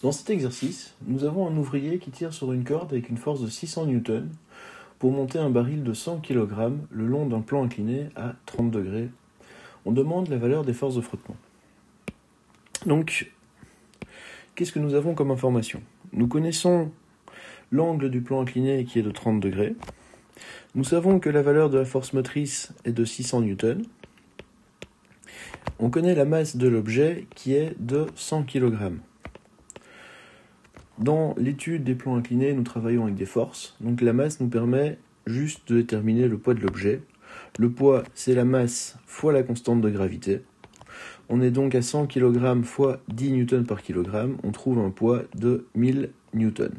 Dans cet exercice, nous avons un ouvrier qui tire sur une corde avec une force de 600 N pour monter un baril de 100 kg le long d'un plan incliné à 30 degrés. On demande la valeur des forces de frottement. Donc, qu'est-ce que nous avons comme information? Nous connaissons l'angle du plan incliné qui est de 30 degrés. Nous savons que la valeur de la force motrice est de 600 N. On connaît la masse de l'objet qui est de 100 kg. Dans l'étude des plans inclinés, nous travaillons avec des forces. Donc la masse nous permet juste de déterminer le poids de l'objet. Le poids, c'est la masse fois la constante de gravité. On est donc à 100 kg fois 10 N par kg. On trouve un poids de 1000 N.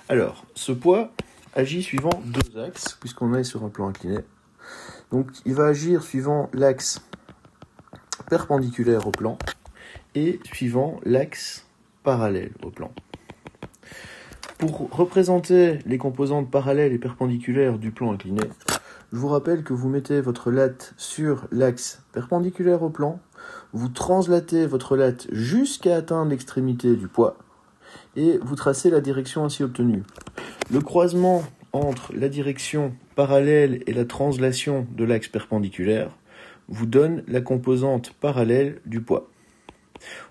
Alors, ce poids agit suivant deux axes, puisqu'on est sur un plan incliné. Donc il va agir suivant l'axe perpendiculaire au plan et suivant l'axe parallèle au plan. Pour représenter les composantes parallèles et perpendiculaires du plan incliné, je vous rappelle que vous mettez votre latte sur l'axe perpendiculaire au plan, vous translatez votre latte jusqu'à atteindre l'extrémité du poids et vous tracez la direction ainsi obtenue. Le croisement entre la direction parallèle et la translation de l'axe perpendiculaire vous donne la composante parallèle du poids.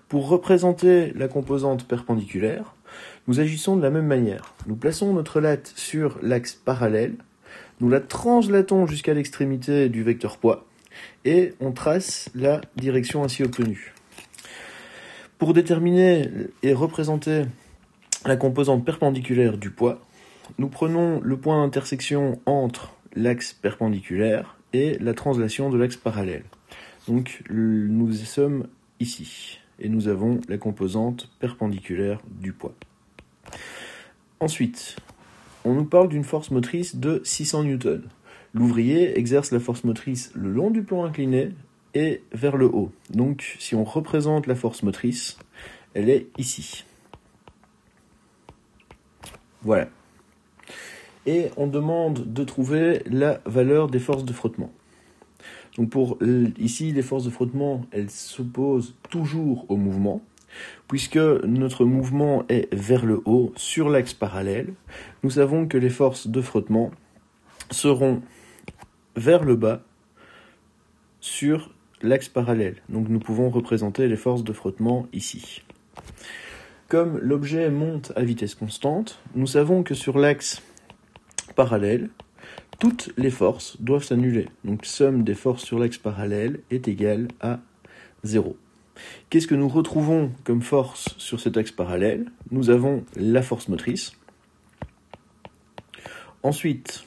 Pour représenter la composante perpendiculaire, nous agissons de la même manière. Nous plaçons notre latte sur l'axe parallèle, nous la translatons jusqu'à l'extrémité du vecteur poids et on trace la direction ainsi obtenue. Pour déterminer et représenter la composante perpendiculaire du poids, nous prenons le point d'intersection entre l'axe perpendiculaire et la translation de l'axe parallèle. Donc nous sommes ici et nous avons la composante perpendiculaire du poids. Ensuite, on nous parle d'une force motrice de 600 N. L'ouvrier exerce la force motrice le long du plan incliné et vers le haut. Donc si on représente la force motrice, elle est ici. Voilà. Et on demande de trouver la valeur des forces de frottement. Donc ici, les forces de frottement, elles s'opposent toujours au mouvement, puisque notre mouvement est vers le haut, sur l'axe parallèle. Nous savons que les forces de frottement seront vers le bas, sur l'axe parallèle. Donc nous pouvons représenter les forces de frottement ici. Comme l'objet monte à vitesse constante, nous savons que sur l'axe parallèle, toutes les forces doivent s'annuler. Donc somme des forces sur l'axe parallèle est égale à 0. Qu'est-ce que nous retrouvons comme force sur cet axe parallèle? Nous avons la force motrice. Ensuite,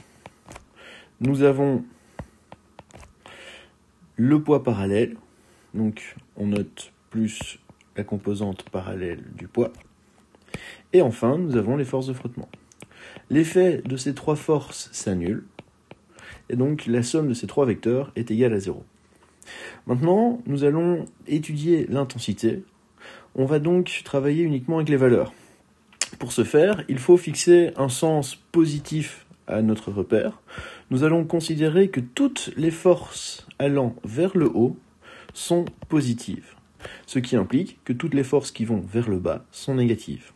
nous avons le poids parallèle. Donc on note plus la composante parallèle du poids. Et enfin, nous avons les forces de frottement. L'effet de ces trois forces s'annule. Et donc la somme de ces trois vecteurs est égale à 0. Maintenant, nous allons étudier l'intensité. On va donc travailler uniquement avec les valeurs. Pour ce faire, il faut fixer un sens positif à notre repère. Nous allons considérer que toutes les forces allant vers le haut sont positives, ce qui implique que toutes les forces qui vont vers le bas sont négatives.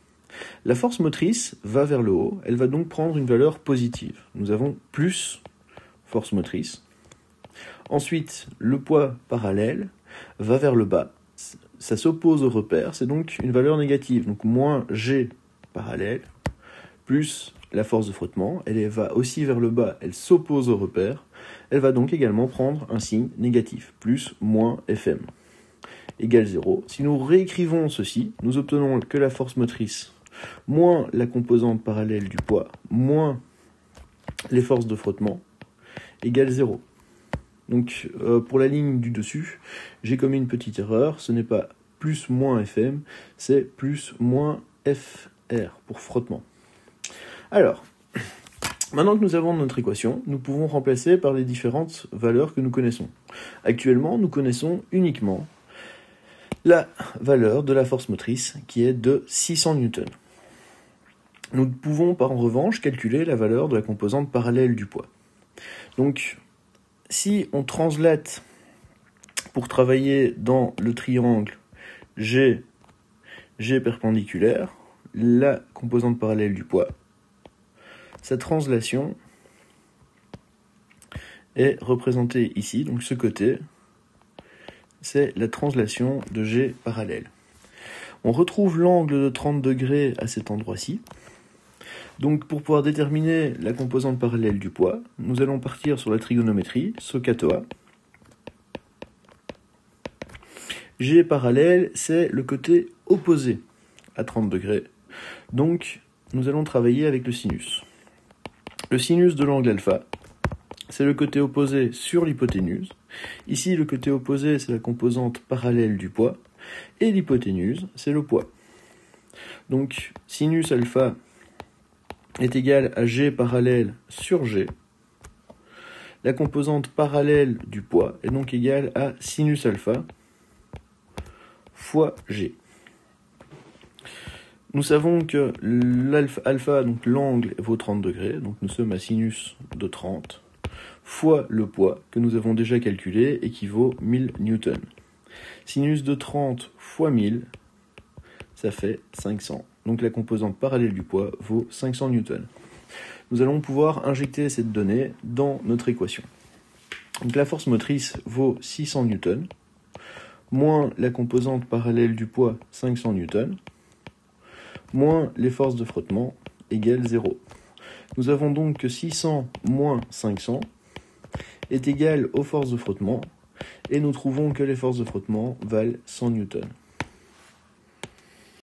La force motrice va vers le haut, elle va donc prendre une valeur positive. Nous avons plus force motrice. Ensuite, le poids parallèle va vers le bas. Ça s'oppose au repère, c'est donc une valeur négative. Donc moins G parallèle, plus la force de frottement. Elle va aussi vers le bas, elle s'oppose au repère. Elle va donc également prendre un signe négatif, plus moins Fm, égale 0. Si nous réécrivons ceci, nous obtenons que la force motrice moins la composante parallèle du poids, moins les forces de frottement, égale 0. Donc pour la ligne du dessus, j'ai commis une petite erreur, ce n'est pas plus moins Fm, c'est plus moins Fr pour frottement. Alors, maintenant que nous avons notre équation, nous pouvons remplacer par les différentes valeurs que nous connaissons. Actuellement, nous connaissons uniquement la valeur de la force motrice qui est de 600 N. Nous pouvons en revanche calculer la valeur de la composante parallèle du poids. Donc, si on translate pour travailler dans le triangle G, G perpendiculaire, la composante parallèle du poids. Sa translation est représentée ici, donc ce côté, c'est la translation de G parallèle. On retrouve l'angle de 30 degrés à cet endroit-ci. Donc pour pouvoir déterminer la composante parallèle du poids, nous allons partir sur la trigonométrie, SOHCAHTOA. G parallèle, c'est le côté opposé à 30 degrés. Donc nous allons travailler avec le sinus. Le sinus de l'angle alpha, c'est le côté opposé sur l'hypoténuse. Ici, le côté opposé, c'est la composante parallèle du poids. Et l'hypoténuse, c'est le poids. Donc, sinus alpha est égal à G parallèle sur G. La composante parallèle du poids est donc égale à sinus alpha fois G. Nous savons que l'alpha, donc l'angle, vaut 30 degrés. Donc nous sommes à sinus de 30 fois le poids que nous avons déjà calculé et qui vaut 1000 newtons. Sinus de 30 fois 1000, ça fait 500. Donc la composante parallèle du poids vaut 500 newtons. Nous allons pouvoir injecter cette donnée dans notre équation. Donc la force motrice vaut 600 newtons, moins la composante parallèle du poids 500 newtons, moins les forces de frottement égale 0. Nous avons donc que 600 moins 500 est égal aux forces de frottement, et nous trouvons que les forces de frottement valent 100 newtons.